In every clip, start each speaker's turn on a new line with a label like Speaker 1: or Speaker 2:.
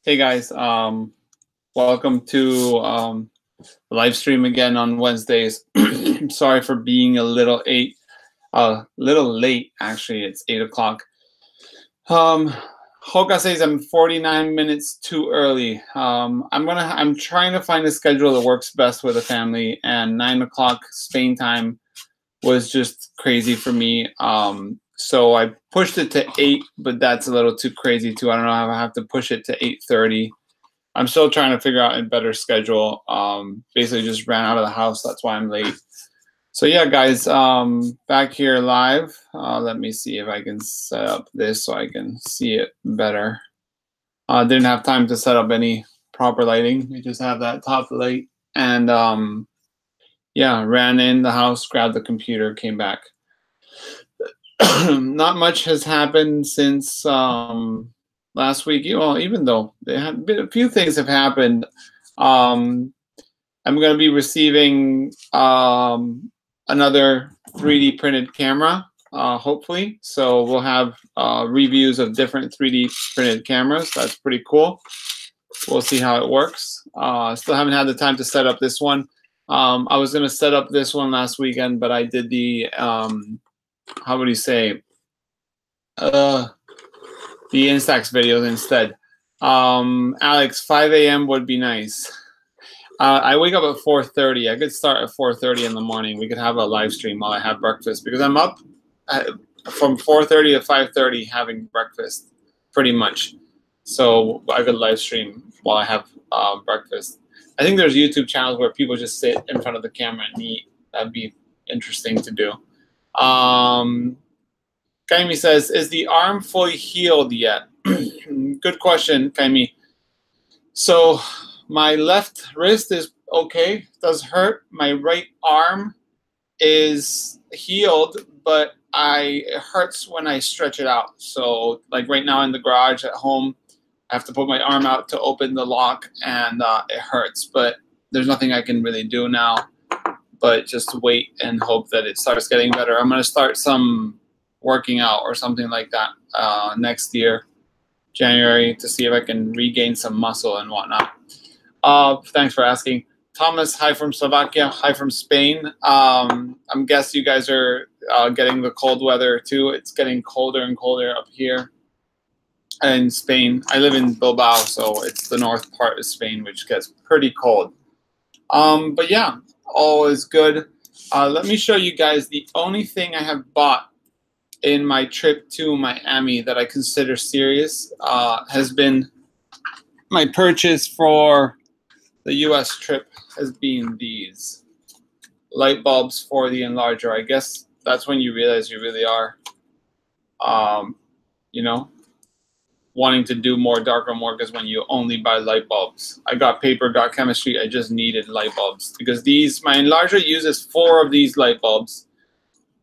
Speaker 1: Hey guys, welcome to the live stream again on Wednesdays. Sorry for being a little late. Actually, it's 8 o'clock. Hoka says I'm 49 minutes too early. I'm trying to find a schedule that works best with the family, and 9 o'clock Spain time was just crazy for me. So I pushed it to 8, but that's a little too crazy too. I don't know how I have to push it to 8:30. I'm still trying to figure out a better schedule. Basically just ran out of the house. That's why I'm late. So yeah, guys, back here live. Let me see if I can set up this so I can see it better. Didn't have time to set up any proper lighting. We just have that top light. And yeah, ran in the house, grabbed the computer, came back. Not much has happened since last week. Well, even though a few things have happened. I'm going to be receiving another 3D printed camera, hopefully. So we'll have reviews of different 3D printed cameras. That's pretty cool. We'll see how it works. Still haven't had the time to set up this one. I was going to set up this one last weekend, but I did the how would you say, the Instax videos instead. Alex, 5 a.m. would be nice. I wake up at 4:30. I could start at 4:30 in the morning. We could have a live stream while I have breakfast, because I'm up from 4:30 to 5:30 having breakfast, pretty much. So I could live stream while I have breakfast. I think there's YouTube channels where people just sit in front of the camera and eat. That'd be interesting to do. Kaimi says, is the arm fully healed yet? Good question, Kaimi. So my left wrist is okay, does hurt. My right arm is healed, but it hurts when I stretch it out. So like right now in the garage at home, I have to put my arm out to open the lock, and it hurts, but there's nothing I can really do now but just wait and hope that it starts getting better. I'm going to start some working out or something like that next year, January, to see if I can regain some muscle and whatnot. Thanks for asking. Thomas, hi from Slovakia, hi from Spain. I'm guessing you guys are getting the cold weather too. It's getting colder and colder up here in Spain. I live in Bilbao, so it's the north part of Spain, which gets pretty cold. But yeah, all is good. Let me show you guys the only thing I have bought in my trip to Miami that I consider serious has been my purchase for the US trip has been these light bulbs for the enlarger. I guess that's when you realize you really are, you know, wanting to do more darkroom work is when you only buy light bulbs. I got paper, got chemistry. I just needed light bulbs because my enlarger uses 4 of these light bulbs,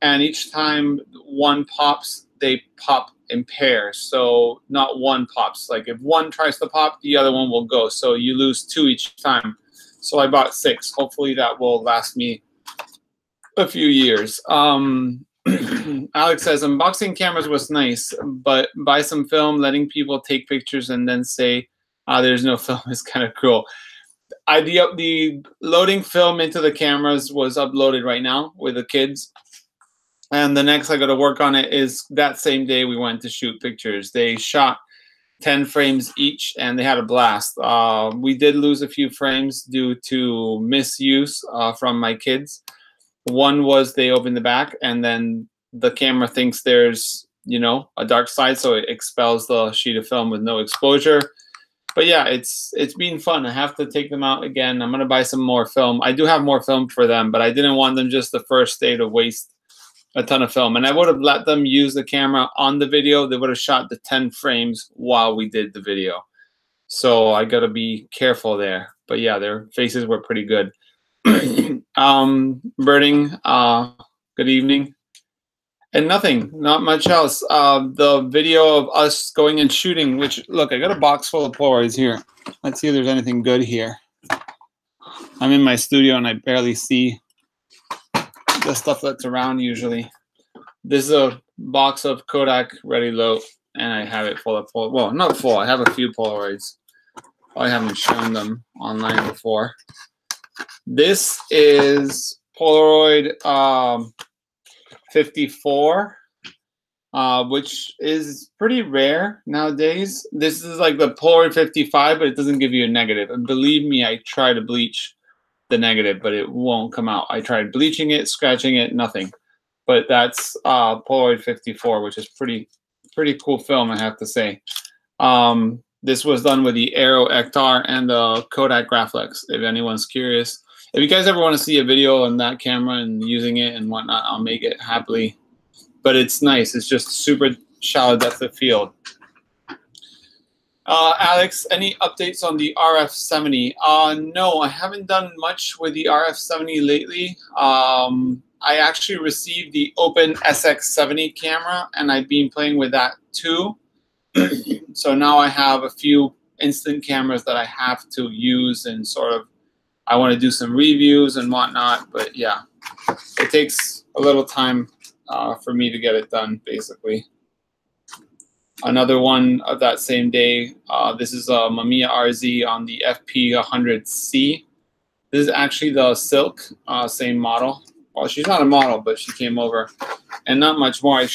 Speaker 1: and each time one pops, they pop in pairs. So not one pops. Like if one tries to pop, the other one will go. So you lose 2 each time. So I bought 6. Hopefully that will last me a few years. Alex says, unboxing cameras was nice, but buy some film, letting people take pictures and then say, there's no film is kind of cruel. The loading film into the cameras was uploaded right now with the kids. And the next I got to work on it is that same day we went to shoot pictures. They shot 10 frames each, and they had a blast. We did lose a few frames due to misuse from my kids. One was they opened the back, and then the camera thinks there's, you know, a dark side, so it expels the sheet of film with no exposure. But yeah, it's been fun. I have to take them out again. I'm going to buy some more film. I do have more film for them, but I didn't want them just the first day to waste a ton of film. And I would have let them use the camera on the video. They would have shot the 10 frames while we did the video. So I got to be careful there. But yeah, their faces were pretty good. Birding, good evening. And not much else. The video of us going and shooting, which, look, I got a box full of Polaroids here. Let's see if there's anything good here. I'm in my studio and I barely see the stuff that's around usually. This is a box of Kodak Ready Low, and I have it full of, well, not full. I have a few Polaroids. I haven't shown them online before. This is Polaroid 54, which is pretty rare nowadays. This is like the Polaroid 55, but it doesn't give you a negative. And believe me, I try to bleach the negative, but it won't come out. I tried bleaching it, scratching it, nothing. But that's Polaroid 54, which is pretty cool film, I have to say. This was done with the Aero Ektar and the Kodak Graflex, if anyone's curious. If you guys ever want to see a video on that camera and using it and whatnot, I'll make it happily. But it's nice. It's just super shallow depth of field. Alex, any updates on the RF70? No, I haven't done much with the RF70 lately. I actually received the Open SX70 camera, and I've been playing with that too. So now I have a few instant cameras that I have to use, and sort of I want to do some reviews and whatnot. But yeah, it takes a little time for me to get it done, basically. Another one of that same day, this is a Mamiya RZ on the FP100C. This is actually the Silk, same model. Well, she's not a model, but she came over. And not much more. I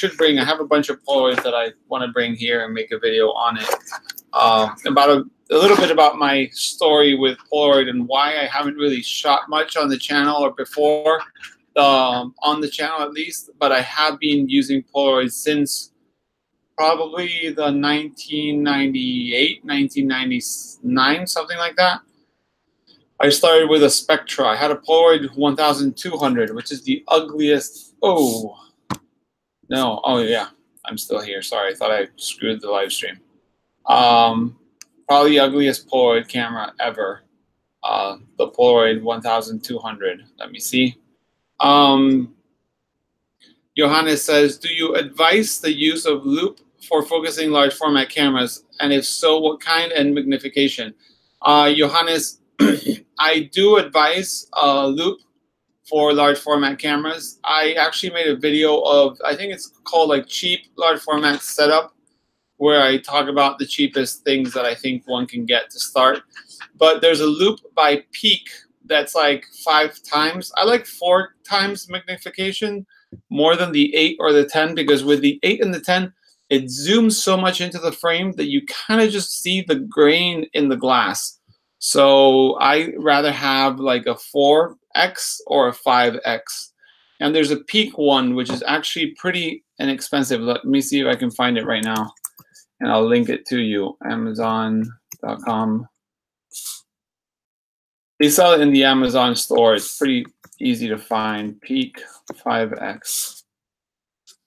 Speaker 1: have a bunch of Polaroids that I want to bring here and make a video on it. About a little bit about my story with Polaroid and why I haven't really shot much on the channel or before, on the channel at least. But I have been using Polaroid since probably the 1998, 1999, something like that. I started with a Spectra. I had a Polaroid 1200, which is the ugliest. Oh, no. Oh, yeah. I'm still here. Sorry. I thought I screwed the live stream. Probably the ugliest Polaroid camera ever. The Polaroid 1200. Let me see. Johannes says, do you advise the use of loop for focusing large format cameras? And if so, what kind and magnification? Johannes, I do advise loop for large format cameras. I actually made a video of, I think it's called like cheap large format setup, where I talk about the cheapest things that I think one can get to start. But there's a loop by Peak that's like 5 times. I like 4 times magnification more than the 8 or the 10, because with the 8 and the 10, it zooms so much into the frame that you kind of just see the grain in the glass. So I rather have like a 4x or a 5x. And there's a Peak one, which is actually pretty inexpensive. Let me see if I can find it right now, and I'll link it to you. Amazon.com. They sell it in the Amazon store. It's pretty easy to find. Peak 5x.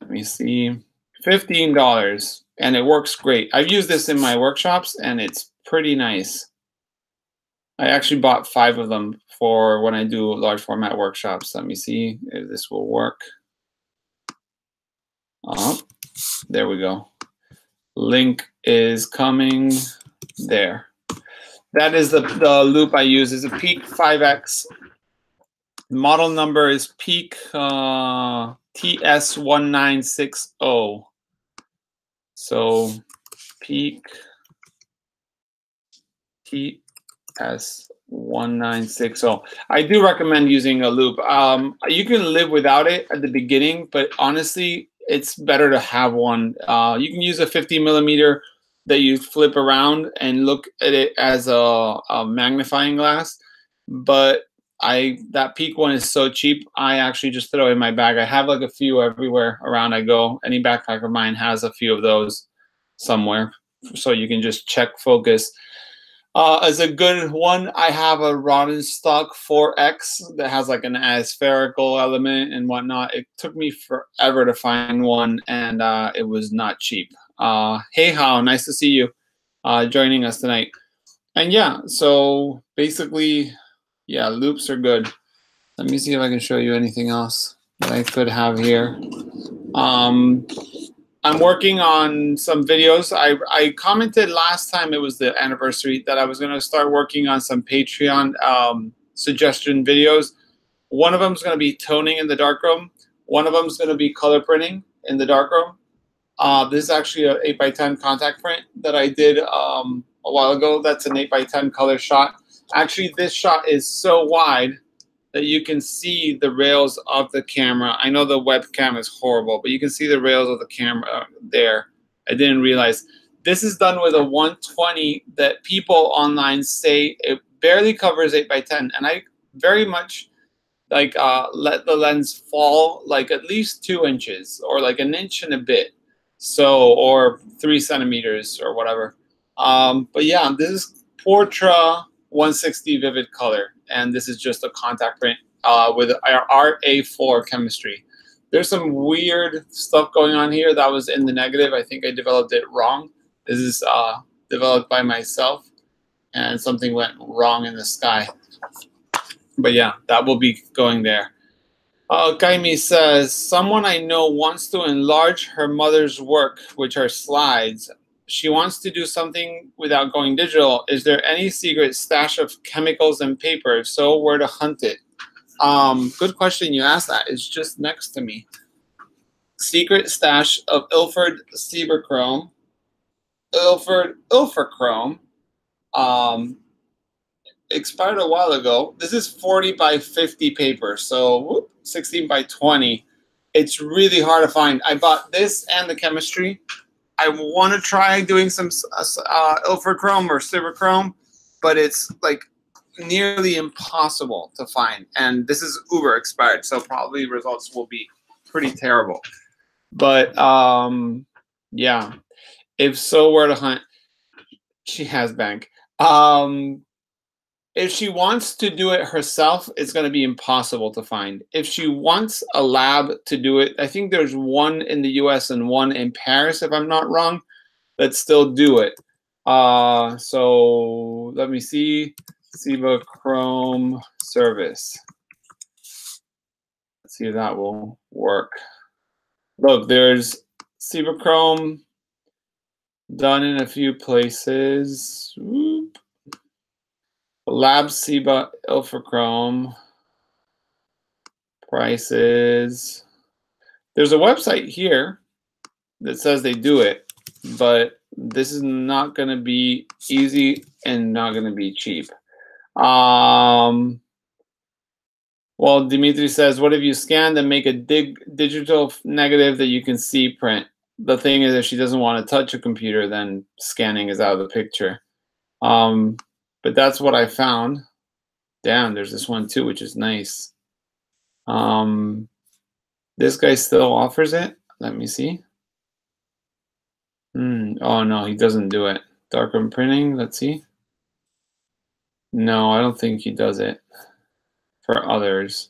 Speaker 1: Let me see. $15, and it works great. I've used this in my workshops, and it's pretty nice. I actually bought 5 of them for when I do large format workshops. Let me see if this will work. There we go. Link is coming there. That is the loop I use. Is a Peak 5X. Model number is Peak TS1960. So Peak TS1960. I do recommend using a loop. You can live without it at the beginning, but honestly, it's better to have one. You can use a 50mm that you flip around and look at it as a magnifying glass. But that Peak one is so cheap, I actually just throw it in my bag. I have like a few everywhere around I go. Any backpack of mine has a few of those somewhere, so you can just check focus. As a good one, I have a Rodin stock 4X that has like an aspherical element and whatnot. It took me forever to find one, and it was not cheap. Hey, How, nice to see you joining us tonight. And yeah, so basically, yeah, loops are good. Let me see if I can show you anything else that I could have here. I'm working on some videos. I commented last time, it was the anniversary, that I was going to start working on some Patreon suggestion videos. One of them is going to be toning in the darkroom. One of them is going to be color printing in the darkroom. This is actually an 8x10 contact print that I did a while ago. That's an 8x10 color shot. Actually, this shot is so wide that you can see the rails of the camera. I know the webcam is horrible, but you can see the rails of the camera there. I didn't realize. This is done with a 120 that people online say it barely covers 8x10, and I very much like let the lens fall like at least 2 inches or like an inch and a bit, so, or 3 centimeters or whatever. But yeah, this is Portra 160 vivid color, and this is just a contact print with our RA4 chemistry. There's some weird stuff going on here that was in the negative. I think I developed it wrong. This is developed by myself, and something went wrong in the sky. But yeah, that will be going there. Kaimi says, someone I know wants to enlarge her mother's work, which are slides. She wants to do something without going digital. Is there any secret stash of chemicals and paper? If so, where to hunt it? Good question you asked that. It's just next to me. Secret stash of Ilford Ektachrome. Ektachrome. Expired a while ago. This is 40 by 50 paper, so 16 by 20. It's really hard to find. I bought this and the chemistry. I want to try doing some Ektachrome or Ektachrome, but it's like nearly impossible to find. And this is uber expired, so probably results will be pretty terrible. But yeah, if so, where to hunt? She has bank. If she wants to do it herself, it's going to be impossible to find. If she wants a lab to do it, I think there's one in the US and one in Paris, if I'm not wrong, that still do it. So let me see. Ektachrome service. Let's see if that will work. Look, there's Ektachrome done in a few places. Whoop. Lab Seba Ektachrome prices. There's a website here that says they do it, but this is not going to be easy and not going to be cheap. Well, Dimitri says, what if you scan and make a digital negative that you can see print? The thing is, if she doesn't want to touch a computer, then scanning is out of the picture. But that's what I found. Damn, there's this one too, which is nice. This guy still offers it. Let me see. Oh no, he doesn't do it. Darkroom printing, let's see. No, I don't think he does it for others.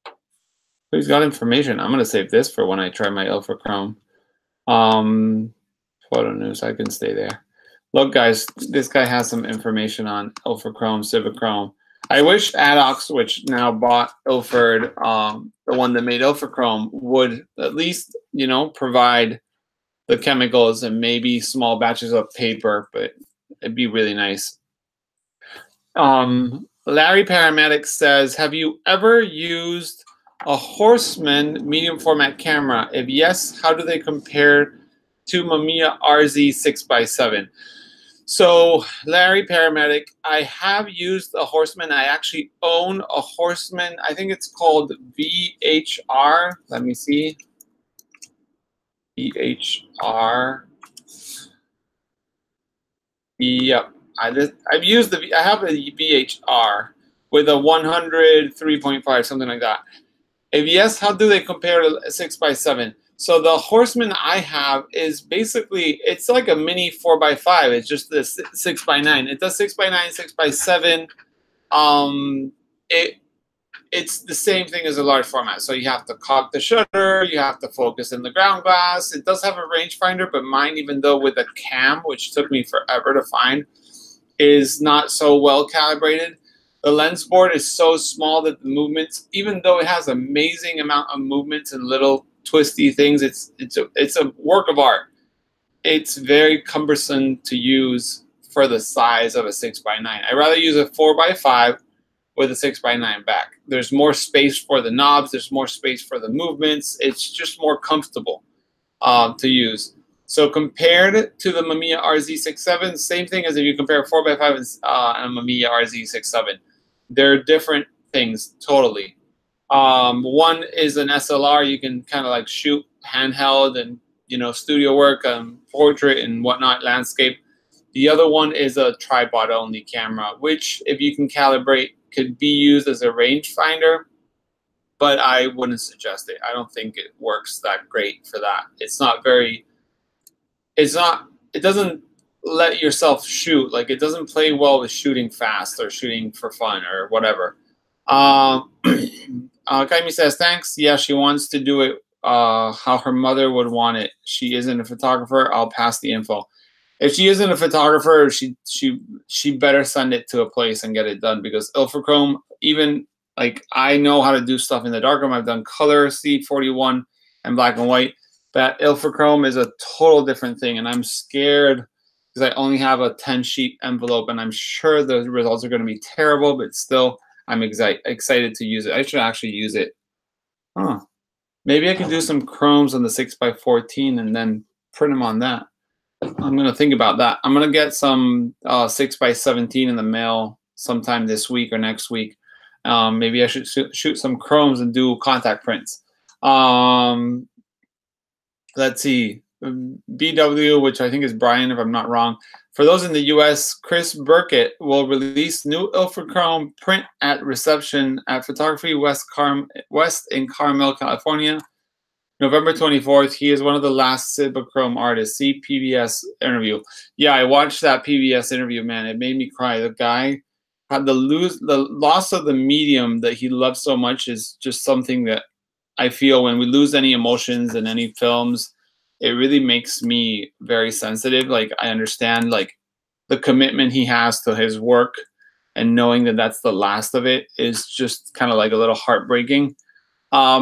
Speaker 1: But he's got information. I'm gonna save this for when I try my Ektachrome. Photo news, I can stay there. Look, guys, this guy has some information on Ektachrome, Ektachrome. I wish Adox, which now bought Ilford, the one that made Ektachrome, would at least, you know, provide the chemicals and maybe small batches of paper, but it'd be really nice. Larry Paramedic says, have you ever used a Horseman medium format camera? If yes, how do they compare to Mamiya RZ 6x7? So, Larry Paramedic, I have used a Horseman. I actually own a Horseman. I think it's called VHR. Let me see. VHR. Yep. I've used I have a VHR with a 103.5, something like that. If yes, how do they compare to 6x7? So the Horseman I have is basically, it's like a mini 4x5. It's just the 6x9. It does 6x9, 6x7. It's the same thing as a large format. So you have to cock the shutter. You have to focus in the ground glass. It does have a rangefinder, but mine, even though with a cam, which took me forever to find, is not so well calibrated. The lens board is so small that the movements, even though it has amazing amount of movements and little twisty things, it's a work of art. It's very cumbersome to use for the size of a 6x9. I'd rather use a 4x5 with a 6x9 back. There's more space for the knobs. There's more space for the movements. It's just more comfortable to use. So compared to the Mamiya RZ67, same thing as if you compare 4x5 and a Mamiya RZ67. They're different things totally. One is an SLR. You can kind of like shoot handheld and, you know, studio work, portrait and whatnot, landscape. The other one is a tripod only camera, which if you can calibrate could be used as a rangefinder, but I wouldn't suggest it. I don't think it works that great for that. It's not very, it doesn't let yourself shoot. Like, it doesn't play well with shooting fast or shooting for fun or whatever. Kaimi says, thanks. Yeah, she wants to do it how her mother would want it. She isn't a photographer. I'll pass the info. If she isn't a photographer, she better send it to a place and get it done, because Ektachrome, even like, I know how to do stuff in the darkroom. I've done color, C41, and black and white. That Ektachrome is a total different thing, and I'm scared because I only have a 10-sheet envelope, and I'm sure the results are going to be terrible, but still, I'm excited to use it. I should actually use it. Huh. Maybe I can do some chromes on the 6x14 and then print them on that. I'm going to think about that. I'm going to get some 6x17 in the mail sometime this week or next week. Maybe I should shoot some chromes and do contact prints. Let's see. BW, which I think is Brian, if I'm not wrong. For those in the U.S., Chris Burkett will release new Ektachrome print at reception at Photography West in Carmel, California, November 24th. He is one of the last Cibachrome artists. See PBS interview. Yeah, I watched that PBS interview, man. It made me cry. The guy had the loss of the medium that he loved so much is just something that I feel when we lose any emotions in any films, it really makes me very sensitive. Like, I understand like the commitment he has to his work, and knowing that that's the last of it is just kind of like a little heartbreaking.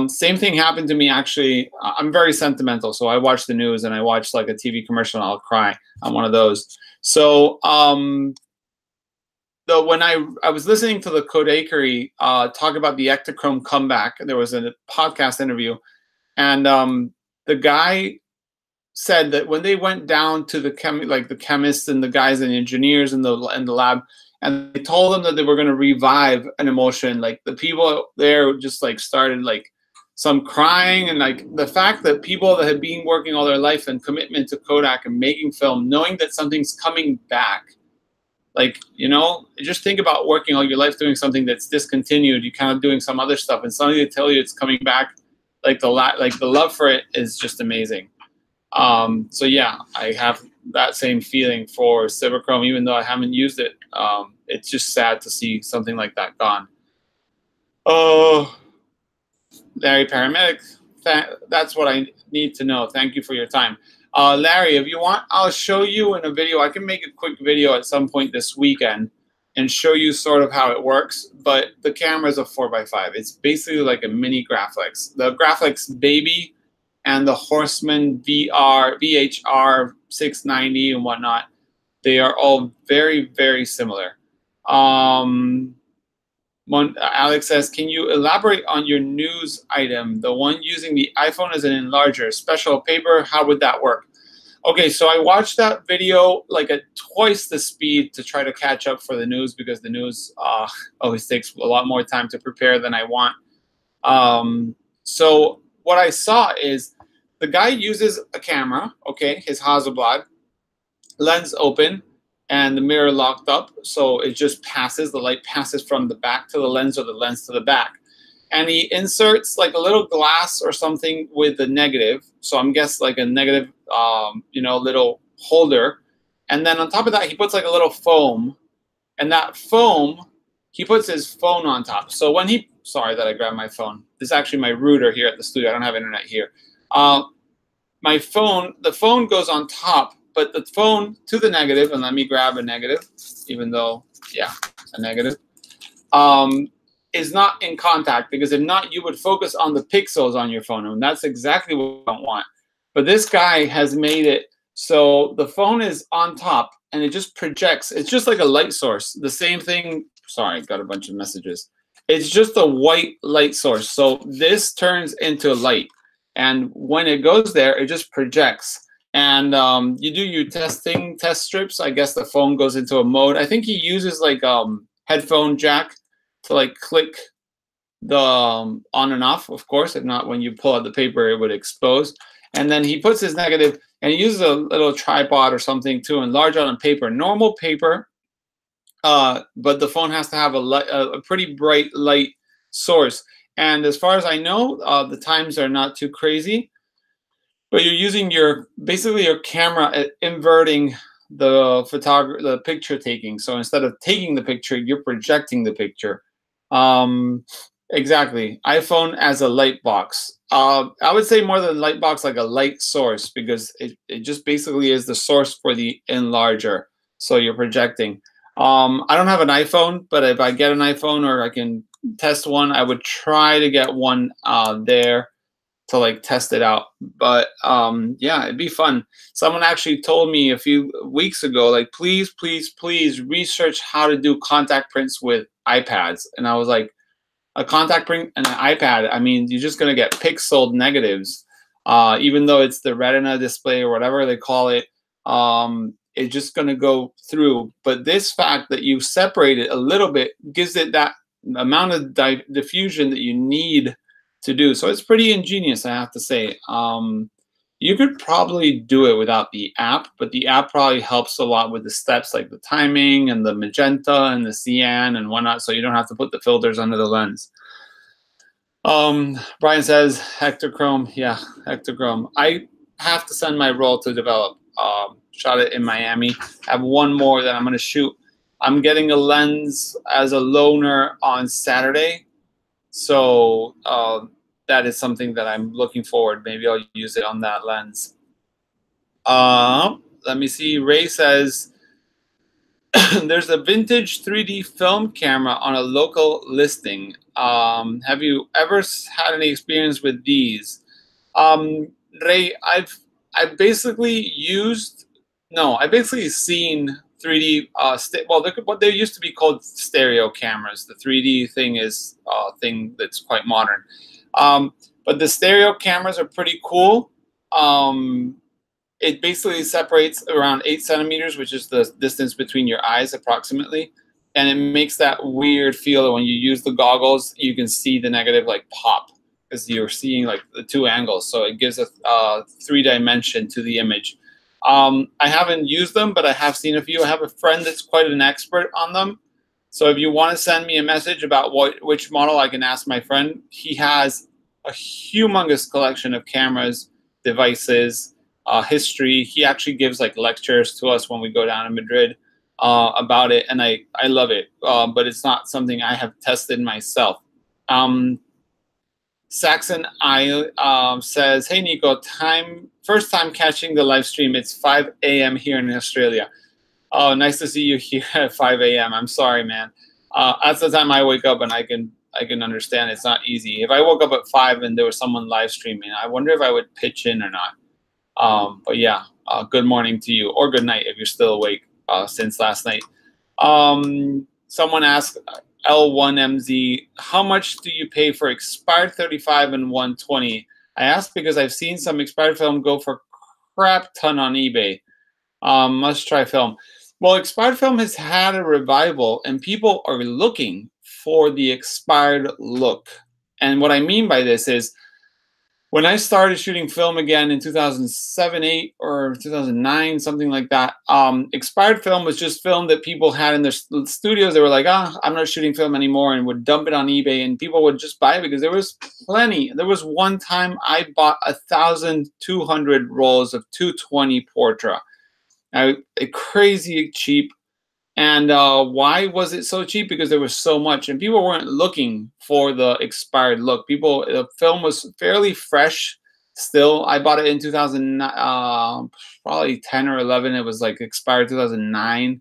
Speaker 1: Same thing happened to me, actually. I'm very sentimental, so I watch the news and I watch like a TV commercial and I'll cry. I'm one of those. So when I was listening to the Kodakery talk about the Ektachrome Comeback, there was a podcast interview, and the guy said that when they went down to the chemists and the guys and the engineers in the lab, and they told them that they were going to revive an emotion, like the people there just like started like some crying, and like the fact that people that had been working all their life and commitment to Kodak and making film, knowing that something's coming back, like, you know, just think about working all your life doing something that's discontinued, you kind of doing some other stuff, and suddenly they tell you it's coming back, like the love for it is just amazing. So yeah, I have that same feeling for Cibachrome, even though I haven't used it. It's just sad to see something like that gone. Oh, Larry Paramedic, that's what I need to know. Thank you for your time. Larry, if you want, I'll show you in a video. I can make a quick video at some point this weekend and show you sort of how it works. But the camera is a 4x5. It's basically like a mini Graflex. The Graflex Baby and the Horseman VHR 690 and whatnot, they are all very, very similar. Alex says, can you elaborate on your news item, the one using the iPhone as an enlarger, special paper, how would that work? Okay, so I watched that video like at twice the speed to try to catch up for the news, because the news always takes a lot more time to prepare than I want. So what I saw is the guy uses a camera, okay, his Hasselblad, lens open, and the mirror locked up, so it just passes, the light passes from the back to the lens or the lens to the back. And he inserts like a little glass or something with the negative, so I'm guessing like a negative, you know, little holder. And then on top of that, he puts like a little foam, and that foam, he puts his phone on top. So when he, sorry that I grabbed my phone. This is actually my router here at the studio. I don't have internet here. My phone, the phone goes on top, but the phone to the negative, and let me grab a negative, even though, yeah, a negative, is not in contact, because if not, you would focus on the pixels on your phone, and that's exactly what I don't want. But this guy has made it so the phone is on top, and it just projects. It's just like a light source. The same thing, sorry, got a bunch of messages. It's just a white light source. So this turns into light. And when it goes there, it just projects. And you do your test strips. I guess the phone goes into a mode. I think he uses like headphone jack to like click the on and off, of course. If not, when you pull out the paper, it would expose. And then he puts his negative, and he uses a little tripod or something to enlarge on paper, normal paper. But the phone has to have a pretty bright light source. And as far as I know, the times are not too crazy. But you're using basically your camera at inverting the picture taking. So instead of taking the picture, you're projecting the picture. Exactly. iPhone as a light box. I would say more than light box, like a light source, because it just basically is the source for the enlarger. So you're projecting. I don't have an iPhone, but if I get an iPhone or I can test one, I would try to get one there to like test it out. But yeah, it'd be fun. Someone actually told me a few weeks ago, like, please, please, please research how to do contact prints with iPads. And I was like, a contact print and an iPad, I mean, you're just going to get pixeled negatives. Even though it's the Retina display or whatever they call it, it's just going to go through. But this fact that you separate it a little bit gives it that amount of diffusion that you need to do. So it's pretty ingenious, I have to say. You could probably do it without the app, but the app probably helps a lot with the steps, like the timing and the magenta and the cyan and whatnot, so you don't have to put the filters under the lens. Brian says, Ektachrome, yeah, Ektachrome. I have to send my roll to develop. Shot it in Miami. I have one more that I'm going to shoot. I'm getting a lens as a loaner on Saturday, so that is something that I'm looking forward. Maybe I'll use it on that lens. Let me see. Ray says, there's a vintage 3D film camera on a local listing. Have you ever had any experience with these? Ray, I've basically seen 3D, what they used to be called stereo cameras. The 3D thing is a thing that's quite modern. But the stereo cameras are pretty cool. It basically separates around 8 centimeters, which is the distance between your eyes approximately. And it makes that weird feel when you use the goggles, you can see the negative like pop because you're seeing like the two angles. So it gives a 3-dimension to the image. I haven't used them, but I have seen a few. I have a friend that's quite an expert on them. So if you want to send me a message about which model, I can ask my friend. He has a humongous collection of cameras, devices, history. He actually gives like lectures to us when we go down to Madrid about it, and I love it. But it's not something I have tested myself. Saxon says, "Hey Nico, first time catching the live stream. It's 5 a.m. here in Australia. Oh, nice to see you here at 5 a.m. I'm sorry, man. That's the time I wake up, and I can understand it's not easy. If I woke up at 5 and there was someone live streaming, I wonder if I would pitch in or not. But yeah, good morning to you, or good night if you're still awake since last night." Someone asked, L1MZ, how much do you pay for expired 35 and 120? I asked because I've seen some expired film go for crap ton on eBay. Must try film. Well, expired film has had a revival, and people are looking for the expired look. And what I mean by this is, when I started shooting film again in 2007, 8, or 2009, something like that, expired film was just film that people had in their studios. They were like, I'm not shooting film anymore, and would dump it on eBay, and people would just buy it because there was plenty. There was one time I bought 1,200 rolls of 220 Portra. Crazy cheap. And why was it so cheap? Because there was so much, and people weren't looking for the expired look. The film was fairly fresh still. I bought it in 2009, probably 10 or 11. It was like expired 2009.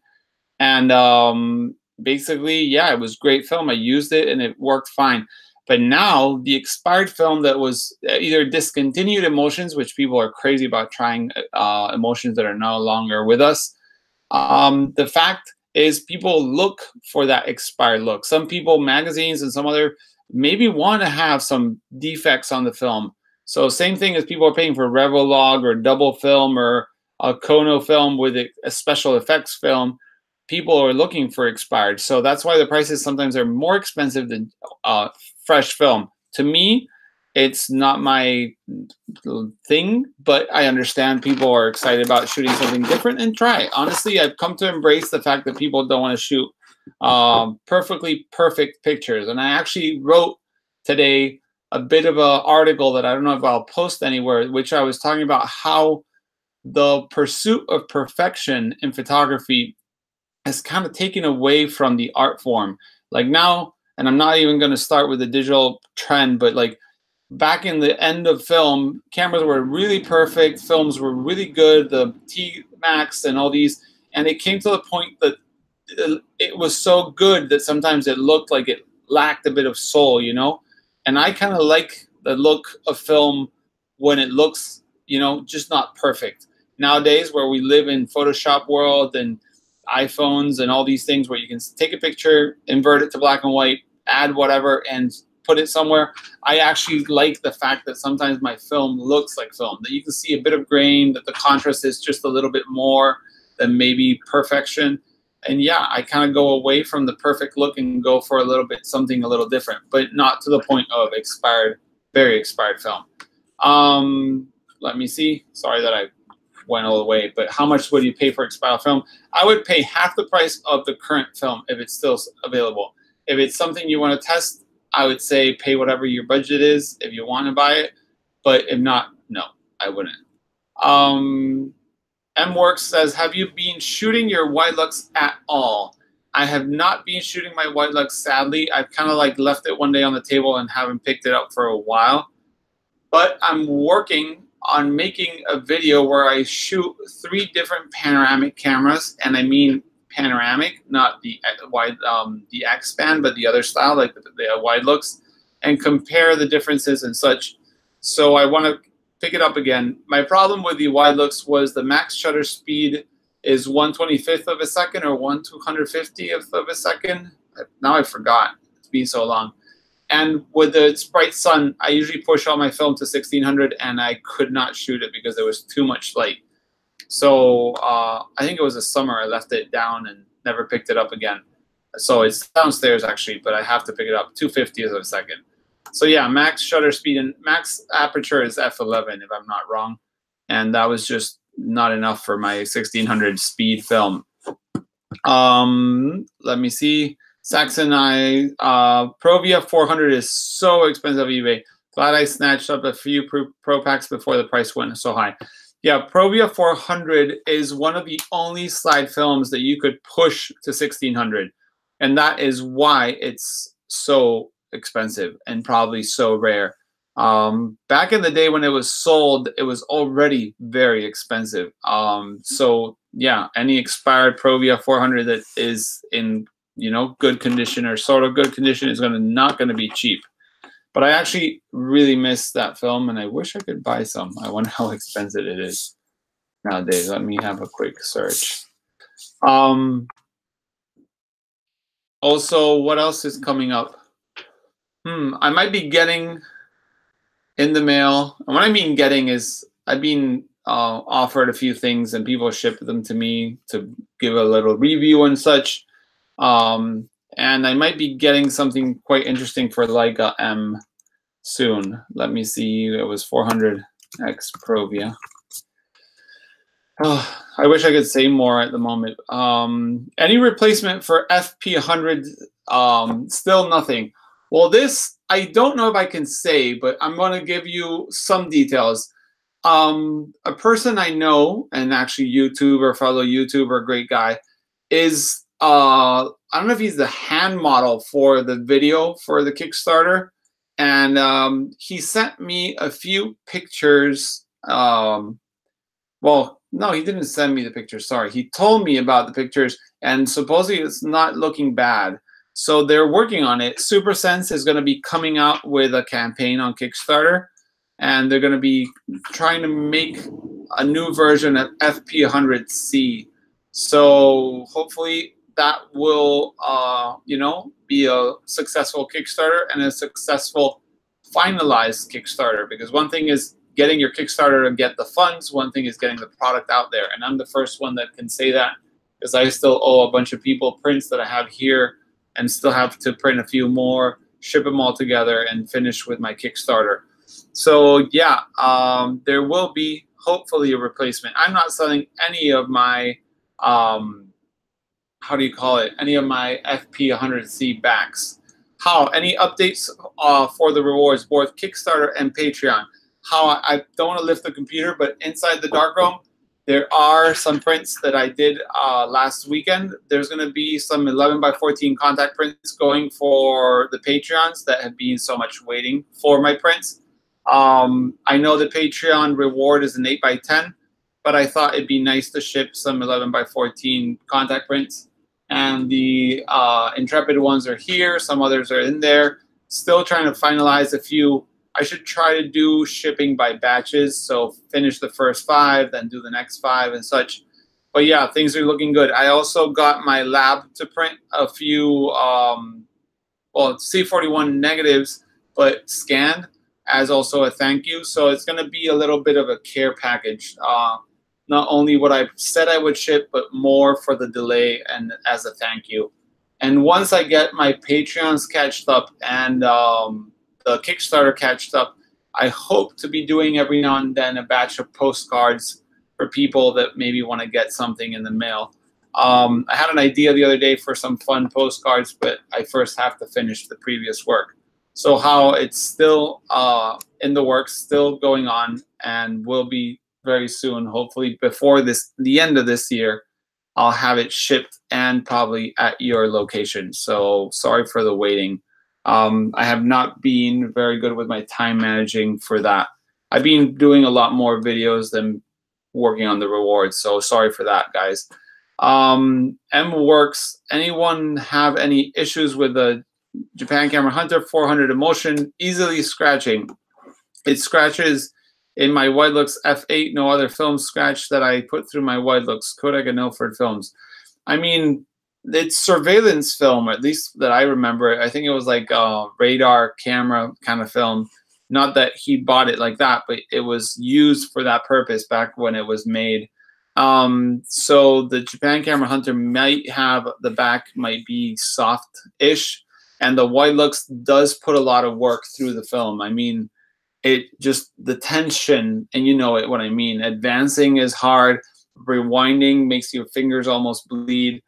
Speaker 1: And basically, yeah, it was great film. I used it and it worked fine. But now the expired film that was either discontinued emulsions, which people are crazy about trying emulsions that are no longer with us. The fact is people look for that expired look. Some people, magazines and some other, maybe want to have some defects on the film. So same thing as people are paying for Revolog or double film or a Kono film with a special effects film. People are looking for expired. So that's why the prices sometimes are more expensive than fresh film. To me, it's not my thing, but I understand people are excited about shooting something different and try it. Honestly, I've come to embrace the fact that people don't want to shoot perfectly perfect pictures. And I actually wrote today a bit of an article that I don't know if I'll post anywhere, which I was talking about how the pursuit of perfection in photography has kind of taken away from the art form. Like now, and I'm not even going to start with the digital trend, but like back in the end of film, cameras were really perfect, films were really good, the T-Max and all these, and it came to the point that it was so good that sometimes it looked like it lacked a bit of soul, you know? And I kind of like the look of film when it looks, you know, just not perfect. Nowadays, where we live in Photoshop world and iPhones and all these things where you can take a picture, invert it to black and white, add whatever, and put it somewhere. I actually like the fact that sometimes my film looks like film, that you can see a bit of grain, that the contrast is just a little bit more than maybe perfection. And yeah, I kind of go away from the perfect look and go for a little bit something a little different, but not to the point of expired, very expired film. Let me see. Sorry that I went all the way, but how much would you pay for expired film? I would pay half the price of the current film if it's still available. If it's something you want to test, I would say pay whatever your budget is if you want to buy it. But if not, no, I wouldn't. MWorks says, have you been shooting your Wilux at all? I have not been shooting my Wilux, sadly. I've kind of like left it one day on the table and haven't picked it up for a while. But I'm working on making a video where I shoot 3 different panoramic cameras, and I mean panoramic, not the wide, the X-Span, but the other style, like the wide looks, and compare the differences and such. So I want to pick it up again. My problem with the wide looks was the max shutter speed is 1/25 of a second or 1/250th of a second. Now I forgot. It's been so long. And with the bright sun, I usually push all my film to 1600, and I could not shoot it because there was too much light. So I think it was the summer I left it down and never picked it up again. So it's downstairs actually, but I have to pick it up 2/50th of a second. So yeah, max shutter speed and max aperture is f11 if I'm not wrong, and that was just not enough for my 1600 speed film. Let me see. Saxon, Provia 400 is so expensive on eBay. Glad I snatched up a few pro packs before the price went so high. Yeah, Provia 400 is one of the only slide films that you could push to 1600. And that is why it's so expensive and probably so rare. Back in the day when it was sold, it was already very expensive. So yeah, any expired Provia 400 that is in, you know, good condition or sort of good condition is not going to be cheap. But I actually really miss that film, and I wish I could buy some. I wonder how expensive it is nowadays. Let me have a quick search. Also, what else is coming up? I might be getting in the mail. And what I mean getting is I've been offered a few things, and people ship them to me to give a little review and such. And I might be getting something quite interesting for Leica M soon. Let me see. It was 400X Provia. Oh, I wish I could say more at the moment. Any replacement for FP100? Still nothing. Well, this, I don't know if I can say, but I'm going to give you some details. A person I know, and actually YouTuber, fellow YouTuber, great guy, is I don't know if he's the hand model for the video for the Kickstarter, and he sent me a few pictures. Well, no, he didn't send me the pictures. Sorry, he told me about the pictures, and supposedly it's not looking bad. So they're working on it. SuperSense is going to be coming out with a campaign on Kickstarter, and they're going to be trying to make a new version of FP100C. So hopefully that will, you know, be a successful Kickstarter and a successful finalized Kickstarter. Because one thing is getting your Kickstarter to get the funds. One thing is getting the product out there. And I'm the first one that can say that, because I still owe a bunch of people prints that I have here and still have to print a few more, ship them all together, and finish with my Kickstarter. So yeah, there will be hopefully a replacement. I'm not selling any of my, how do you call it? Any of my FP100C backs. Any updates for the rewards, both Kickstarter and Patreon? I don't want to lift the computer, but inside the darkroom, there are some prints that I did last weekend. There's going to be some 11x14 contact prints going for the Patreons that have been so much waiting for my prints. I know the Patreon reward is an 8x10, but I thought it'd be nice to ship some 11x14 contact prints. And the Intrepid ones are here. Some others are in there. Still trying to finalize a few. I should try to do shipping by batches, so finish the first 5, then do the next 5 and such. But yeah, things are looking good. I also got my lab to print a few, well, C41 negatives, but scanned as also a thank you. So it's going to be a little bit of a care package. Not only what I said I would ship, but more for the delay and as a thank you. And once I get my Patreons catched up and the Kickstarter catched up, I hope to be doing every now and then a batch of postcards for people that maybe want to get something in the mail. I had an idea the other day for some fun postcards, but I first have to finish the previous work. So how it's still in the works, still going on, and will be very soon, hopefully before the end of this year, I'll have it shipped and probably at your location. So sorry for the waiting. I have not been very good with my time managing for that. I've been doing a lot more videos than working on the rewards, so sorry for that, guys. M-Works, anyone have any issues with the Japan Camera Hunter 400 Emotion easily scratching? It scratches in my Widelux F8, no other film scratch that I put through my Widelux Kodak and Ilford films. I mean, it's surveillance film, or at least that I remember. I think it was like a radar camera kind of film. Not that he bought it like that, but it was used for that purpose back when it was made. So the Japan Camera Hunter might have, the back might be soft-ish, and the Widelux does put a lot of work through the film. I mean, it just, the tension, and you know it, what I mean. Advancing is hard. Rewinding makes your fingers almost bleed.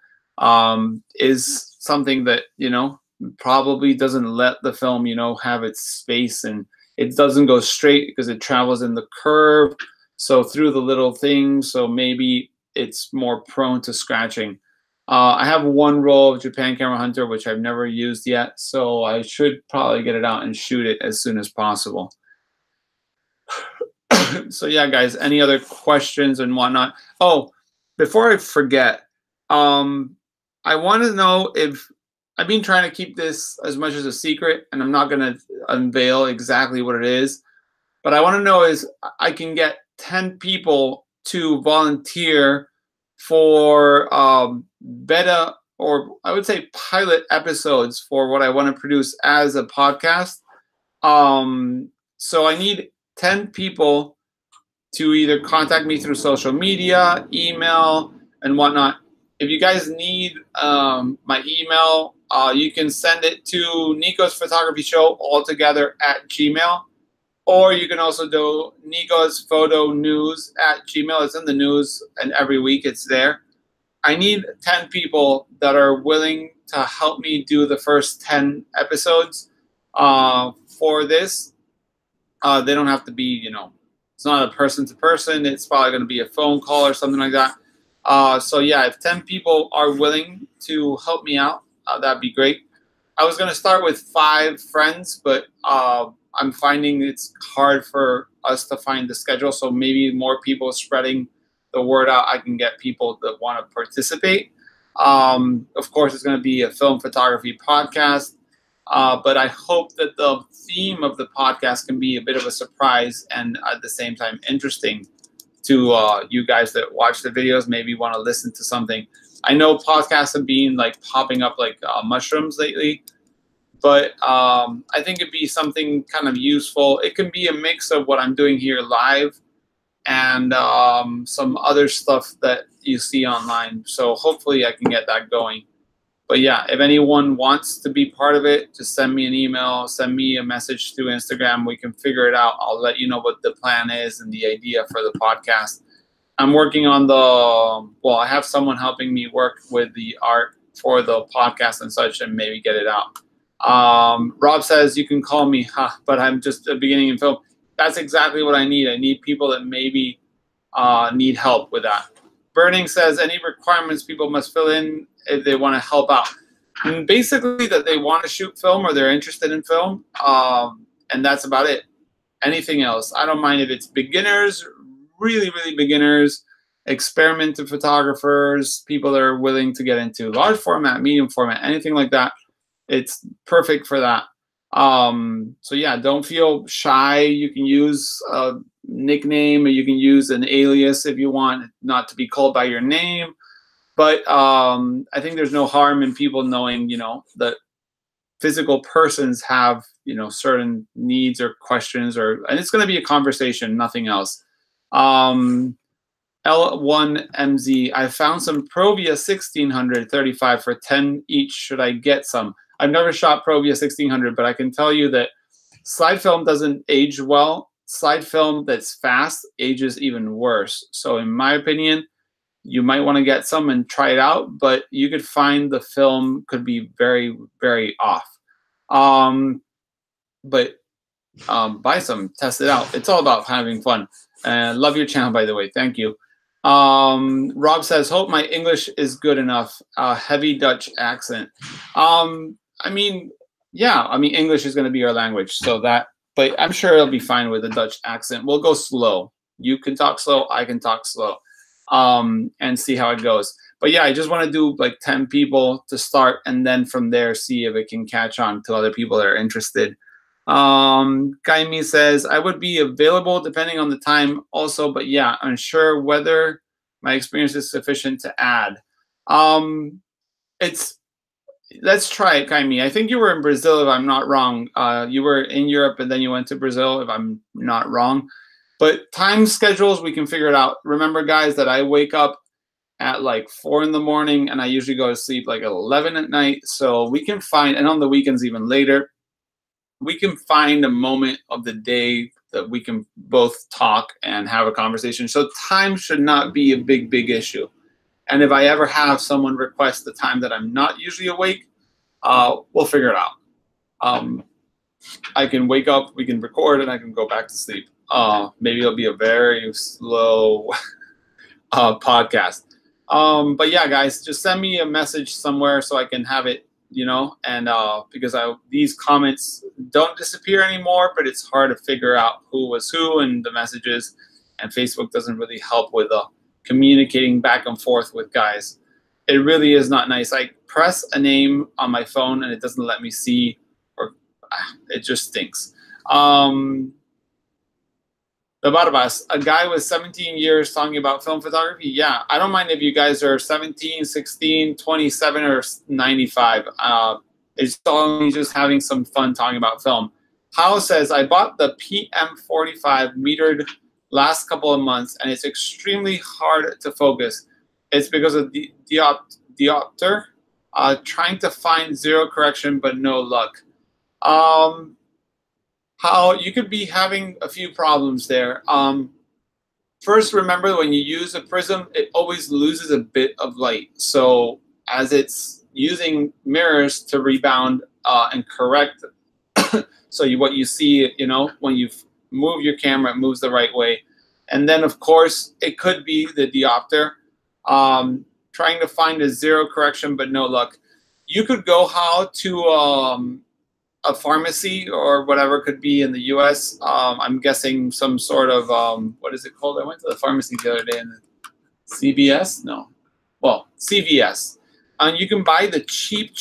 Speaker 1: Is something that, you know, probably doesn't let the film, you know, have its space, and it doesn't go straight because it travels in the curve, so through the little things, so maybe it's more prone to scratching. I have one roll of Japan Camera Hunter, which I've never used yet, so I should probably get it out and shoot it as soon as possible. So yeah, guys, any other questions and whatnot? Oh, before I forget, I want to know if, I've been trying to keep this as much as a secret, and I'm not going to unveil exactly what it is, but I want to know is I can get 10 people to volunteer for beta, or I would say pilot episodes for what I want to produce as a podcast. So I need 10 people to either contact me through social media, email, and whatnot. If you guys need my email, you can send it to Nico's Photography Show altogether at Gmail. Or you can also do Nico's Photo News at Gmail. It's in the news, and every week it's there. I need 10 people that are willing to help me do the first 10 episodes for this. They don't have to be, you know, it's not a person-to-person. It's probably going to be a phone call or something like that. So yeah, if 10 people are willing to help me out, that'd be great. I was going to start with 5 friends, but I'm finding it's hard for us to find the schedule. So maybe more people spreading the word out, I can get people that want to participate. Of course, it's going to be a film photography podcast. But I hope that the theme of the podcast can be a bit of a surprise and at the same time interesting to you guys that watch the videos, maybe want to listen to something. I know podcasts have been like popping up like mushrooms lately, but I think it'd be something kind of useful. It can be a mix of what I'm doing here live and some other stuff that you see online. So hopefully I can get that going. But yeah, if anyone wants to be part of it, just send me an email, send me a message through Instagram. We can figure it out. I'll let you know what the plan is and the idea for the podcast. I'm working on well, I have someone helping me work with the art for the podcast and such, and maybe get it out. Rob says, you can call me, but I'm just beginning in film. That's exactly what I need. I need people that maybe need help with that. Burning says, any requirements people must fill in if they want to help out. And basically that they want to shoot film or they're interested in film, and that's about it. Anything else, I don't mind if it's beginners, really, really beginners, experimental photographers, people that are willing to get into large format, medium format, anything like that. It's perfect for that. So yeah, don't feel shy. You can use a nickname or you can use an alias if you want not to be called by your name. But I think there's no harm in people knowing, that physical persons have, certain needs or questions, and it's going to be a conversation, nothing else. L1MZ, I found some Provia 1600 35 for 10 each. Should I get some? I've never shot Provia 1600, but I can tell you that slide film doesn't age well. Slide film that's fast ages even worse. So in my opinion, you might want to get some and try it out, but you could find the film could be very, very off. But buy some, test it out. It's all about having fun. Love your channel, by the way. Thank you. Rob says, hope my English is good enough. Heavy Dutch accent. I mean, yeah, English is going to be our language, so that, but I'm sure it'll be fine with a Dutch accent. We'll go slow. You can talk slow, I can talk slow, and see how it goes. But yeah, I just want to do like 10 people to start, and then from there, see if it can catch on to other people that are interested. Kaimi says, I would be available depending on the time also, but yeah, unsure whether my experience is sufficient to add. Let's try it, Kaimi. I think you were in Brazil, if I'm not wrong. You were in Europe and then you went to Brazil, if I'm not wrong. But time schedules, we can figure it out. Remember, guys, that I wake up at like 4 in the morning and I usually go to sleep like 11 at night. So we can find, and on the weekends even later, we can find a moment of the day that we can both talk and have a conversation. So time should not be a big, big issue. And if I ever have someone request the time that I'm not usually awake, we'll figure it out. I can wake up, we can record, and I can go back to sleep. Maybe it'll be a very slow podcast. But yeah, guys, just send me a message somewhere so I can have it, and because these comments don't disappear anymore, but it's hard to figure out who was who and the messages, and Facebook doesn't really help with communicating back and forth with guys. It really is not nice. I press a name on my phone and it doesn't let me see, or it just stinks. The Barbas, a guy with 17 years talking about film photography. Yeah, I don't mind if you guys are 17, 16, 27, or 95. It's only just having some fun talking about film. Hao says, I bought the PM45 metered last couple of months, and it's extremely hard to focus. It's because of the diopter, trying to find zero correction, but no luck. How you could be having a few problems there. First, remember when you use a prism, it always loses a bit of light. So as it's using mirrors to rebound and correct, so what you see, when you move your camera, it moves the right way. And then, of course, it could be the diopter, trying to find a zero correction, but no luck. You could go to a pharmacy or whatever could be in the US. I'm guessing some sort of, what is it called? I went to the pharmacy the other day. CVS? No. Well, CVS. And you can buy the cheap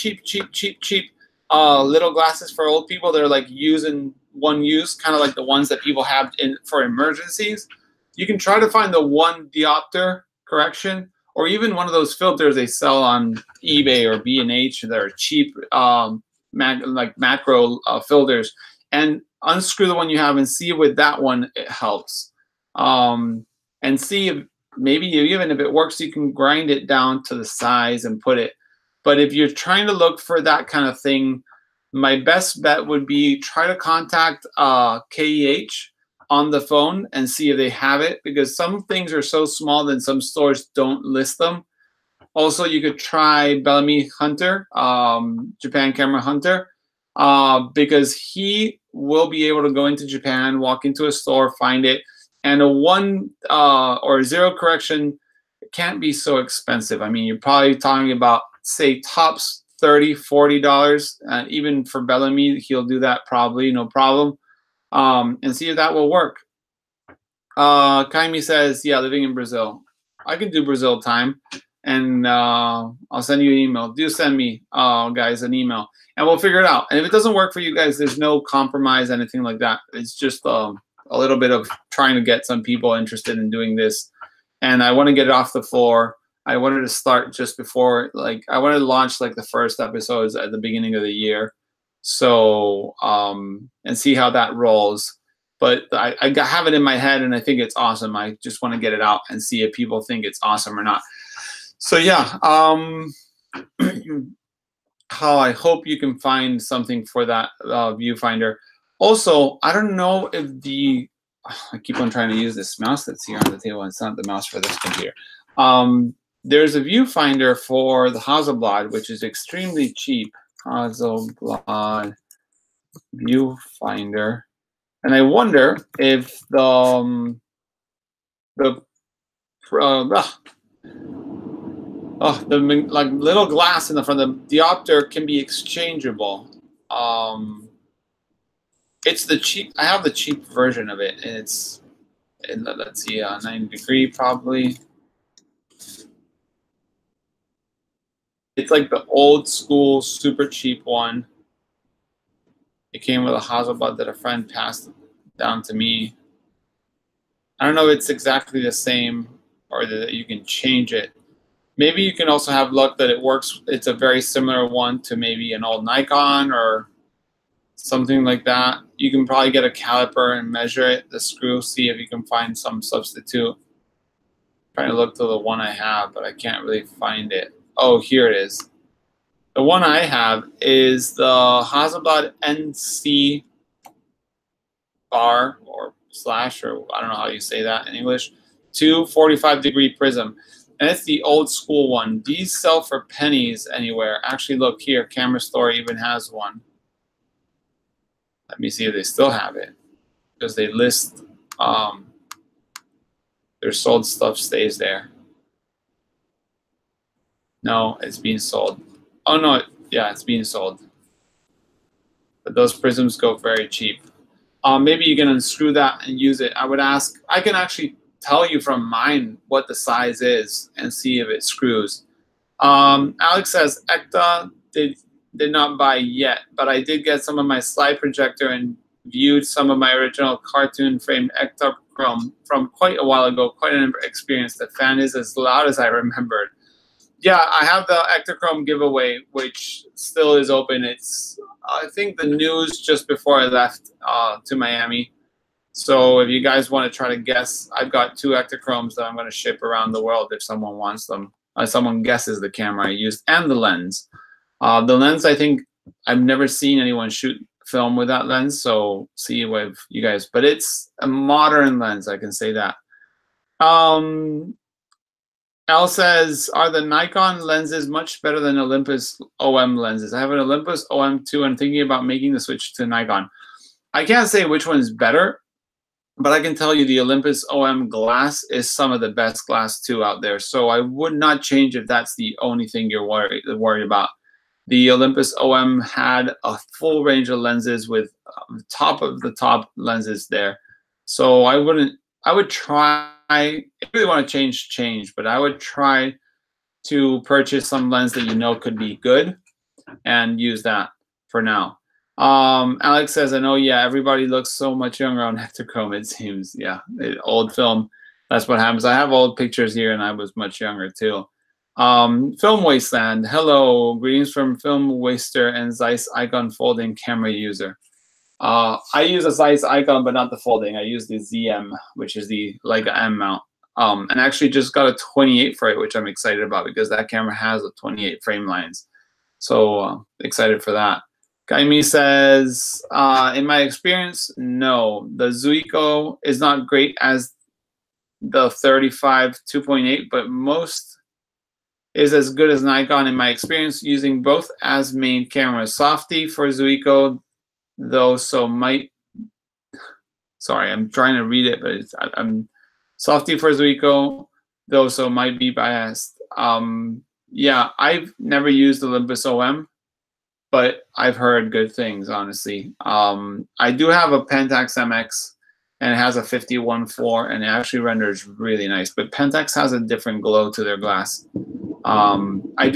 Speaker 1: little glasses for old people. They're like using one use, kind of like the ones that people have for emergencies. You can try to find the one diopter correction, or even one of those filters they sell on eBay or B&H that are cheap, like macro filters, and unscrew the one you have and see if with that one it helps. And see if maybe even if it works, you can grind it down to the size and put it. But if you're trying to look for that kind of thing, my best bet would be try to contact KEH on the phone and see if they have it, because some things are so small that some stores don't list them. Also, you could try Bellamy Hunter, Japan Camera Hunter, because he will be able to go into Japan, walk into a store, find it, and a 1 or 0 correction can't be so expensive. I mean, you're probably talking about, say, tops $30, $40. Even for Bellamy, he'll do that probably, no problem. And see if that will work. Kaimi says, yeah, living in Brazil. I can do Brazil time, and I'll send you an email. Do send me, guys, an email, and we'll figure it out. And if it doesn't work for you guys, there's no compromise, anything like that. It's just a little bit of trying to get some people interested in doing this. And I want to get it off the floor. I wanted to start just before, like, I wanted to launch like the first episodes at the beginning of the year. So, and see how that rolls. But I have it in my head and I think it's awesome. I just want to get it out and see if people think it's awesome or not. So yeah, how I hope you can find something for that viewfinder. Also, I don't know if I keep on trying to use this mouse that's here on the table. It's not the mouse for this computer. There's a viewfinder for the Hasselblad, which is extremely cheap. Hasselblad viewfinder, and I wonder if the like little glass in the front, the diopter can be exchangeable. It's the cheap. I have the cheap version of it, and it's, let's see, 90° probably. It's like the old school, super cheap one. It came with a Hasselblad that a friend passed down to me. I don't know if it's exactly the same or that you can change it. Maybe you can also have luck that it works. It's a very similar one to maybe an old Nikon or something like that. You can probably get a caliper and measure it, the screw, see if you can find some substitute. I'm trying to look to the one I have, but I can't really find it. Oh, here it is. The one I have is the Hasselblad NC bar or slash, or I don't know how you say that in English, 245° prism. And it's the old school one. These sell for pennies anywhere. Actually, look here, Camera Store even has one. Let me see if they still have it, because they list their sold stuff stays there. No, it's being sold. Oh no, yeah, it's being sold. But those prisms go very cheap. Maybe you can unscrew that and use it. I would ask, I can actually tell you from mine what the size is and see if it screws. Alex says, Ekta did not buy yet, but I did get some of my slide projector and viewed some of my original cartoon framed Ektachrome from quite a while ago. Quite an experience. The fan is as loud as I remembered. Yeah, I have the Ektachrome Giveaway, which still is open. It's, I think, the news just before I left to Miami. So if you guys want to try to guess, I've got 2 Ektachromes that I'm going to ship around the world if someone wants them. Someone guesses the camera I used and the lens. The lens, I think, I've never seen anyone shoot film with that lens, so see with you guys. But it's a modern lens, I can say that. Al says, are the Nikon lenses much better than Olympus OM lenses? I have an Olympus OM2 and thinking about making the switch to Nikon. I can't say which one is better, but I can tell you the Olympus OM glass is some of the best glass too out there. So I would not change if that's the only thing you're worried about. The Olympus OM had a full range of lenses with top of the top lenses there. So I would try, if you really want to change, but I would try to purchase some lens that you know could be good and use that for now. Alex says, I know, yeah, everybody looks so much younger on Ektachrome, it seems. Yeah, old film. That's what happens. I have old pictures here, and I was much younger too. Film Wasteland. Hello, greetings from Film Waster and Zeiss Icon folding camera user. I use a Zeiss Icon, but not the folding. I use the ZM, which is the Leica M mount. And actually just got a 28 for it, which I'm excited about because that camera has a 28 frame lines. So excited for that. Kaimi says, in my experience, no. The Zuiko is not great as the 35 2.8, but most is as good as Nikon in my experience using both as main cameras. Softy for Zuiko, though, so might. Sorry, I'm trying to read it, but I'm Softy for Zuiko, though, so might be biased. Yeah, I've never used Olympus OM, but I've heard good things, honestly. I do have a Pentax MX, and it has a 51.4, and it actually renders really nice. But Pentax has a different glow to their glass. I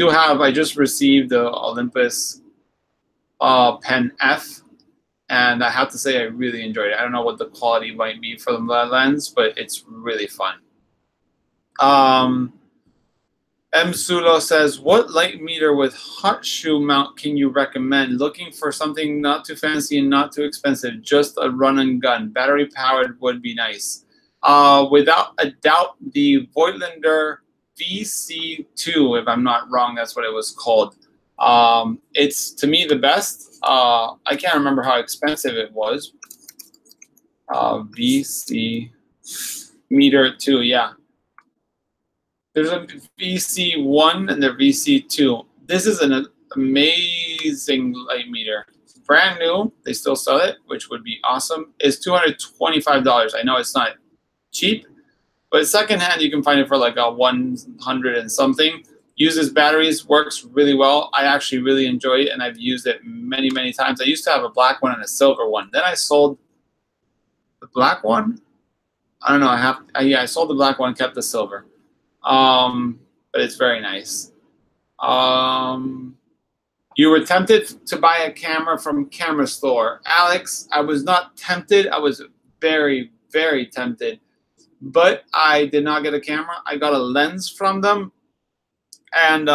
Speaker 1: just received the Olympus Pen F, and I have to say I really enjoyed it. I don't know what the quality might be for the lens, but it's really fun. M. Sulo says, what light meter with hot shoe mount can you recommend? Looking for something not too fancy and not too expensive, just a run and gun. Battery powered would be nice. Without a doubt, the Voigtlander VC2, if I'm not wrong, that's what it was called. It's, to me, the best. I can't remember how expensive it was. VC meter 2, yeah. There's a VC1 and the VC2. This is an amazing light meter. Brand new, they still sell it, which would be awesome. It's $225. I know it's not cheap, but secondhand you can find it for like a 100 and something. Uses batteries, works really well. I actually really enjoy it, and I've used it many, many times. I used to have a black one and a silver one. Then I sold the black one. I don't know. I sold the black one, kept the silver. But it's very nice. You were tempted to buy a camera from Camera Store. Alex, I was not tempted. I was very, very tempted. But I did not get a camera. I got a lens from them. And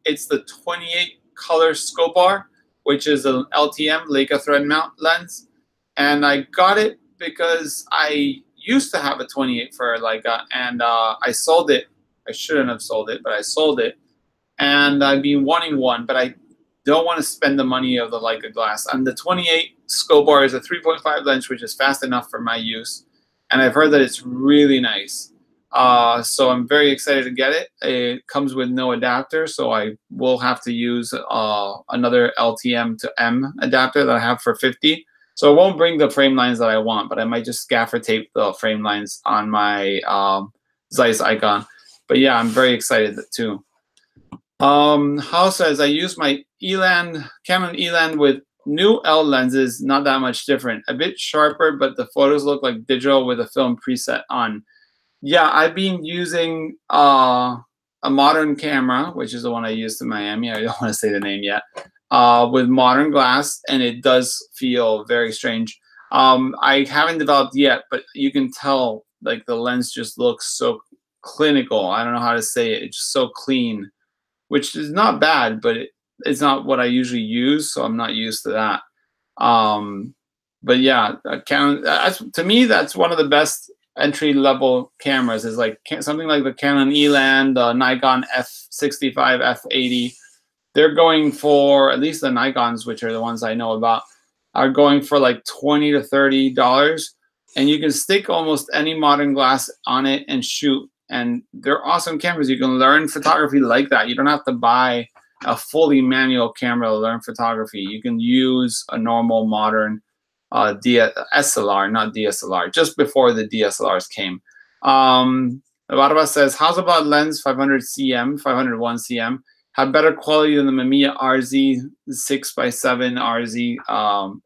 Speaker 1: it's the 28 color scope bar, which is an LTM, Leica thread mount lens. And I got it because I used to have a 28 for Leica, and I sold it. I shouldn't have sold it, but I sold it. And I've been wanting one, but I don't want to spend the money of the Leica glass. And the 28 scope bar is a 3.5 lens, which is fast enough for my use. And I've heard that it's really nice. So I'm very excited to get it. It comes with no adapter, so I will have to use another LTM to M adapter that I have for 50. So it won't bring the frame lines that I want, but I might just gaffer tape the frame lines on my Zeiss Icon. But yeah, I'm very excited too. Hao says, I use my Canon Eland with new L lenses, not that much different. A bit sharper, but the photos look like digital with a film preset on. Yeah, I've been using a modern camera, which is the one I used in Miami. I don't want to say the name yet. With modern glass, and it does feel very strange. I haven't developed yet, but you can tell like the lens just looks so clinical. I don't know how to say it. It's just so clean, which is not bad, but it's not what I usually use, so I'm not used to that. But yeah, Canon, to me, that's one of the best entry-level cameras. Is like something like the Canon Eland, Nikon F65, F80. They're going for, at least the Nikons, which are the ones I know about, are going for like $20 to $30. And you can stick almost any modern glass on it and shoot. And they're awesome cameras. You can learn photography like that. You don't have to buy a fully manual camera to learn photography. You can use a normal modern SLR, not DSLR, just before the DSLRs came. Barba says, how's about lens 500 cm, 501 cm? Have better quality than the Mamiya RZ 6x7 RZ,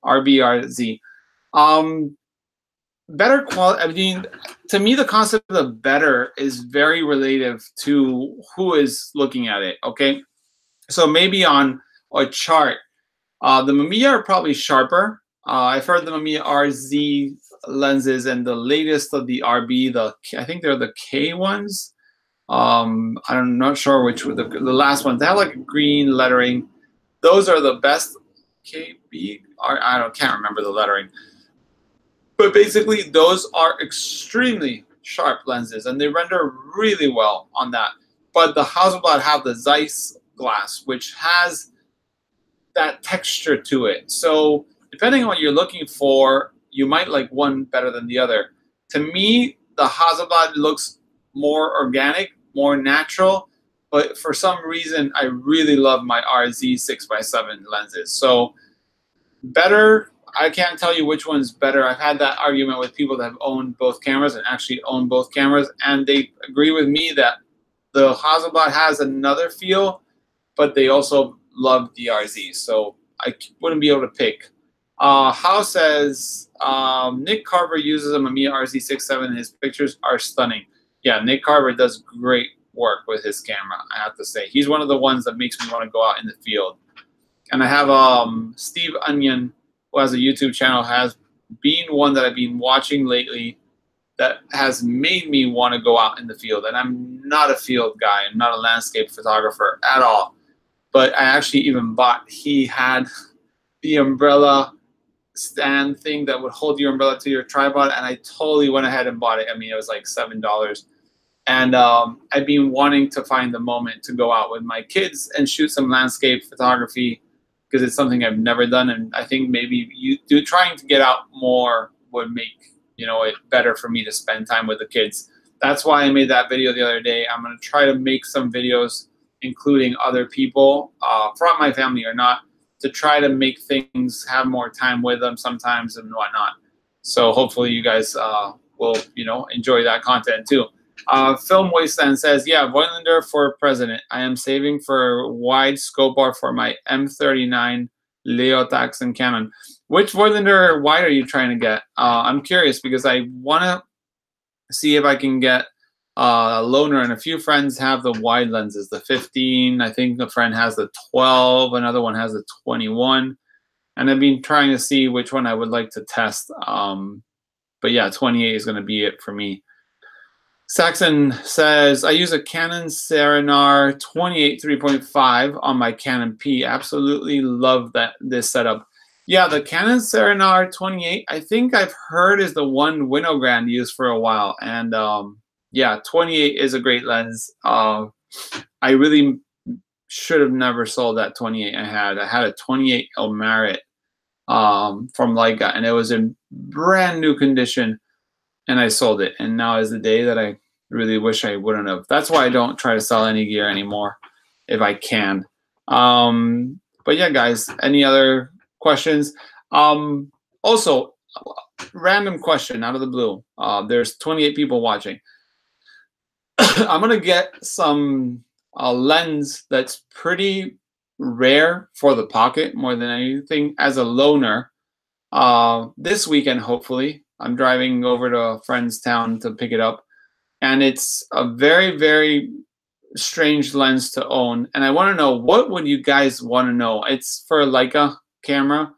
Speaker 1: RBRZ. Better quality. I mean, to me, the concept of better is very relative to who is looking at it. Okay, so maybe on a chart, the Mamiya are probably sharper. I've heard the Mamiya RZ lenses and the latest of the RB, I think they're the K ones. I'm not sure which were the last ones. They have like green lettering. Those are the best. KB, or can't remember the lettering. But basically, those are extremely sharp lenses, and they render really well on that. But the Hasselblad have the Zeiss glass, which has that texture to it. So depending on what you're looking for, you might like one better than the other. To me, the Hasselblad looks more organic, more natural, but for some reason, I really love my RZ 6x7 lenses. So better, I can't tell you which one's better. I've had that argument with people that have owned both cameras and actually own both cameras, and they agree with me that the Hasselblad has another feel, but they also love the RZ, so I wouldn't be able to pick. Howe says, Nick Carver uses a Mamiya RZ67 and his pictures are stunning. Yeah, Nick Carver does great work with his camera, I have to say. He's one of the ones that makes me want to go out in the field. And I have Steve Onion, who has a YouTube channel, has been one that I've been watching lately that has made me want to go out in the field. And I'm not a field guy. I'm not a landscape photographer at all. But I actually even he had the umbrella stand thing that would hold your umbrella to your tripod, and I totally went ahead and bought it. I mean, it was like $7. And I've been wanting to find the moment to go out with my kids and shoot some landscape photography, because it's something I've never done, and I think maybe trying to get out more would make it better for me to spend time with the kids. That's why I made that video the other day. I'm going to try to make some videos including other people from my family or not, to try to make things, have more time with them sometimes and whatnot. So hopefully you guys will enjoy that content too. Film Wasteland says, yeah, Voigtlander for president. I am saving for wide scope bar for my M39 Leotax and Canon. Which Voigtlander wide are you trying to get? I'm curious because I want to see if I can get a loaner, and a few friends have the wide lenses, the 15. I think a friend has the 12. Another one has the 21. And I've been trying to see which one I would like to test. But yeah, 28 is going to be it for me. Saxon says, I use a Canon Serenar 28 3.5 on my Canon P. Absolutely love this setup. Yeah, the Canon Serenar 28, I think I've heard is the one Winogrand used for a while. And yeah, 28 is a great lens. I really should have never sold that 28 I had. I had a 28 Elmarit from Leica, and it was in brand new condition, and I sold it. And now is the day that I really wish I wouldn't have. That's why I don't try to sell any gear anymore if I can. But yeah, guys, any other questions? Also, random question out of the blue. There's 28 people watching. I'm going to get some lens that's pretty rare for the pocket more than anything as a loaner this weekend, hopefully. I'm driving over to a friend's town to pick it up. And it's a very, very strange lens to own. And I want to know, what would you guys want to know? It's for a Leica camera.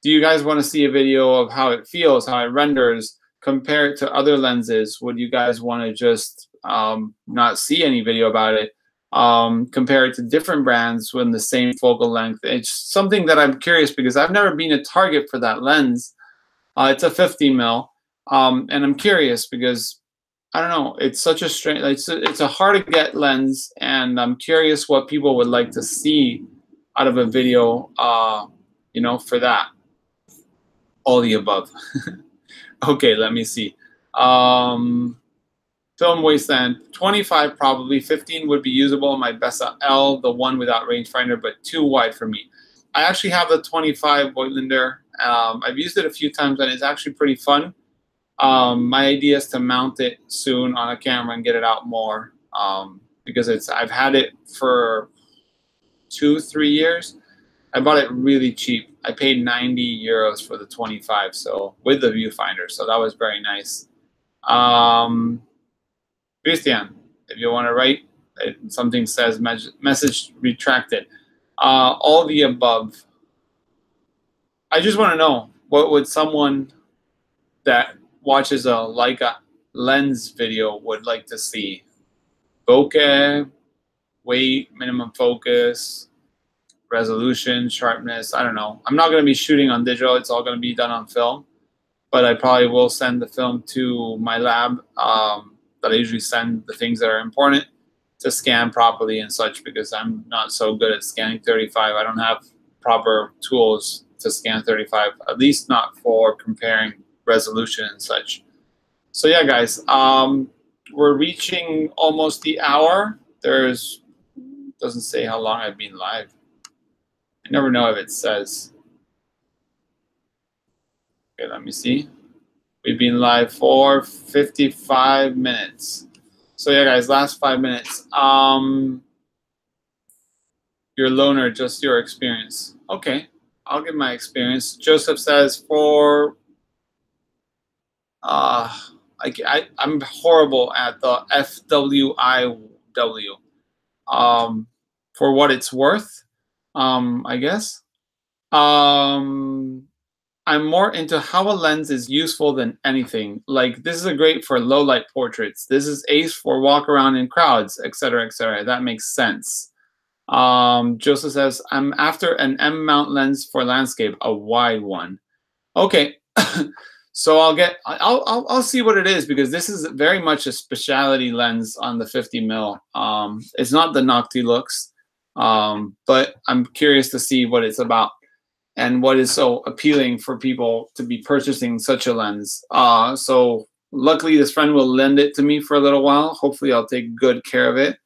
Speaker 1: Do you guys want to see a video of how it feels, how it renders, compare it to other lenses? Would you guys want to just not see any video about it? Compare it to different brands with the same focal length? It's something that I'm curious, because I've never been a target for that lens. It's a 50 mil. And I'm curious because, I don't know, it's such a strange, it's a hard to get lens, and I'm curious what people would like to see out of a video, for that. All the above. Okay, let me see. Film Wasteland, 25 probably, 15 would be usable in my Bessa L, the one without rangefinder, but too wide for me. I actually have the 25 Voigtlander. I've used it a few times, and it's actually pretty fun. My idea is to mount it soon on a camera and get it out more, because I've had it for 2-3 years. I bought it really cheap. I paid 90 euros for the 25, so with the viewfinder, so that was very nice. Christian, if you want to write, something says message retracted. All the above. I just want to know, what would someone that watches a Leica lens video would like to see? Bokeh, weight, minimum focus, resolution, sharpness. I don't know. I'm not going to be shooting on digital. It's all going to be done on film. But I probably will send the film to my lab that I usually send the things that are important to scan properly and such, because I'm not so good at scanning 35. I don't have proper tools to scan 35, at least not for comparing resolution and such. So yeah, guys, we're reaching almost the hour. Doesn't say how long I've been live. I never know if it says. Okay, let me see. We've been live for 55 minutes. So yeah, guys, last 5 minutes. Your loaner, just your experience. Okay, I'll give my experience. Joseph says for I'm horrible at the FWIW. For what it's worth, I guess. I'm more into how a lens is useful than anything. Like, this is great for low light portraits. This is ace for walk around in crowds, etc., etc. That makes sense. Joseph says, I'm after an M mount lens for landscape, a wide one. Okay. So I'll see what it is, because this is very much a specialty lens on the 50 mil. It's not the Noctilux, but I'm curious to see what it's about and what is so appealing for people to be purchasing such a lens. So luckily this friend will lend it to me for a little while. Hopefully I'll take good care of it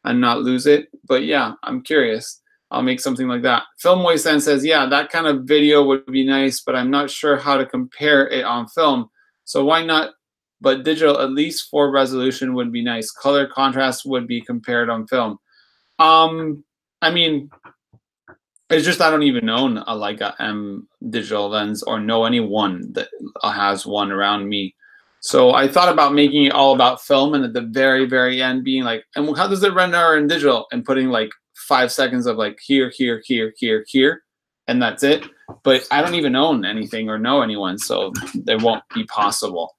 Speaker 1: and not lose it. But yeah, I'm curious. I'll make something like that. Film Wasteland says, yeah, that kind of video would be nice, but I'm not sure how to compare it on film. So why not? But digital, at least for resolution, would be nice. Color contrast would be compared on film. I mean, it's just I don't even own a Leica M digital lens or know anyone that has one around me. So I thought about making it all about film, and at the very, very end being like, and how does it render in digital? And putting like 5 seconds of like here, here, here, here, here, and that's it. But I don't even own anything or know anyone, so it won't be possible.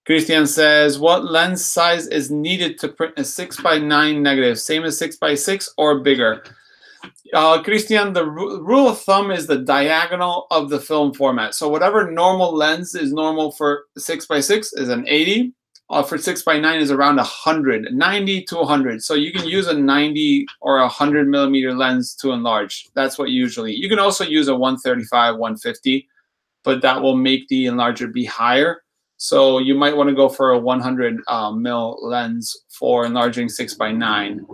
Speaker 1: Christian says, what lens size is needed to print a 6:9 negative? Same as 6:6 or bigger? Christian, the rule of thumb is the diagonal of the film format. So whatever normal lens is normal for 6:6 is an 80. For 6:9 is around 100, 90 to 100. So you can use a 90 or 100 millimeter lens to enlarge. That's what usually. You can also use a 135, 150, but that will make the enlarger be higher. So you might want to go for a 100 mil lens for enlarging 6:9.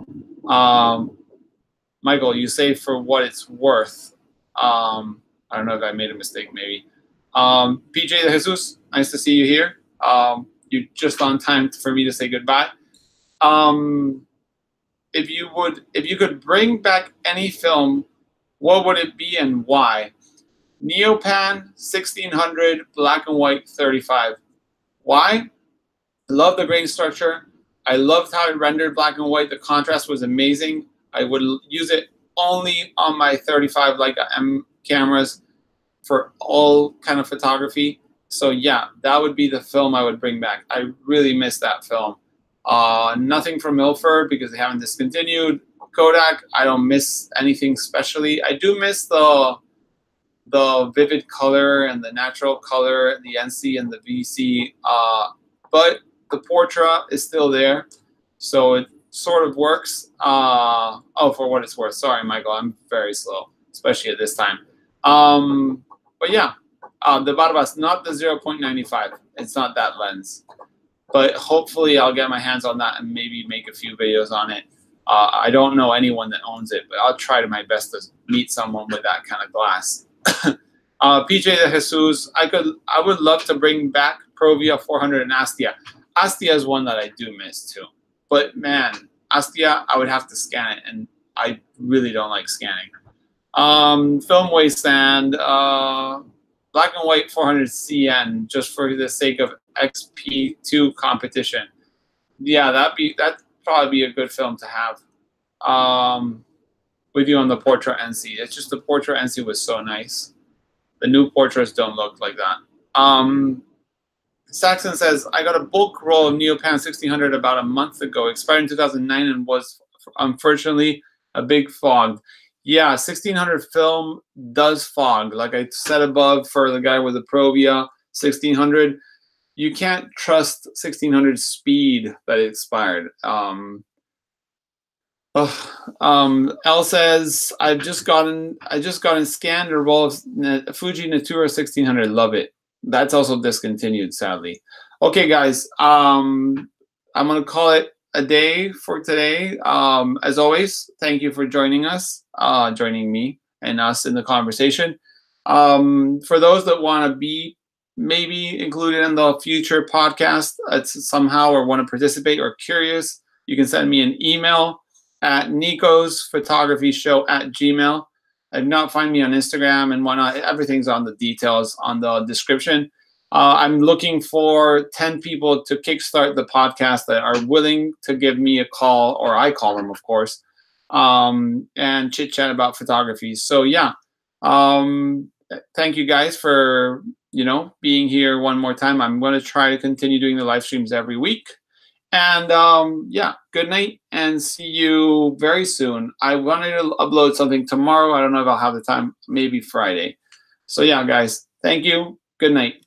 Speaker 1: Michael, you say for what it's worth. I don't know if I made a mistake, maybe. PJ de Jesus, nice to see you here. You're just on time for me to say goodbye. If you could bring back any film, what would it be and why? Neopan 1600 black and white 35. Why? I love the grain structure. I loved how it rendered black and white. The contrast was amazing. I would use it only on my 35 Leica M cameras for all kind of photography. So yeah, that would be the film I would bring back. I really miss that film. Nothing from Milford because they haven't discontinued. Kodak, I don't miss anything specially. I do miss the vivid color and the natural color and the NC and the VC, but the Portra is still there, so it sort of works. Oh, for what it's worth. Sorry, Michael, I'm very slow, especially at this time. But yeah, the Barbas, not the 0.95. It's not that lens, but hopefully I'll get my hands on that and maybe make a few videos on it. I don't know anyone that owns it, but I'll try to my best to meet someone with that kind of glass. PJ de Jesus, I would love to bring back Provia 400 and Astia. Astia is one that I do miss too. But man, Astia, I would have to scan it, and I really don't like scanning. Film Wasteland, black and white 400 CN, just for the sake of XP2 competition. Yeah, that'd probably be a good film to have. With you on the Portra NC. It's just the Portra NC was so nice. The new portraits don't look like that. Saxon says, I got a bulk roll of Neopan 1600 about a month ago, expired in 2009 and was unfortunately a big fog. Yeah, 1600 film does fog. Like I said above for the guy with the Provia 1600, you can't trust 1600 speed that it expired. L says, I just gotten scanned a roll of Fuji Natura 1600. Love it. That's also discontinued, sadly. Okay, guys. I'm gonna call it a day for today. As always, thank you for joining us, joining me and us in the conversation. For those that want to be maybe included in the future podcast somehow, or want to participate or curious, you can send me an email at nikosphotographyshow@gmail.com. If not, find me on Instagram and whatnot. Everything's on the details on the description. I'm looking for 10 people to kickstart the podcast that are willing to give me a call, or I call them, of course, and chit chat about photography. So yeah, thank you guys for being here one more time. I'm going to try to continue doing the live streams every week. And yeah, good night and see you very soon. I wanted to upload something tomorrow. I don't know if I'll have the time, maybe Friday. So yeah, guys, thank you. Good night.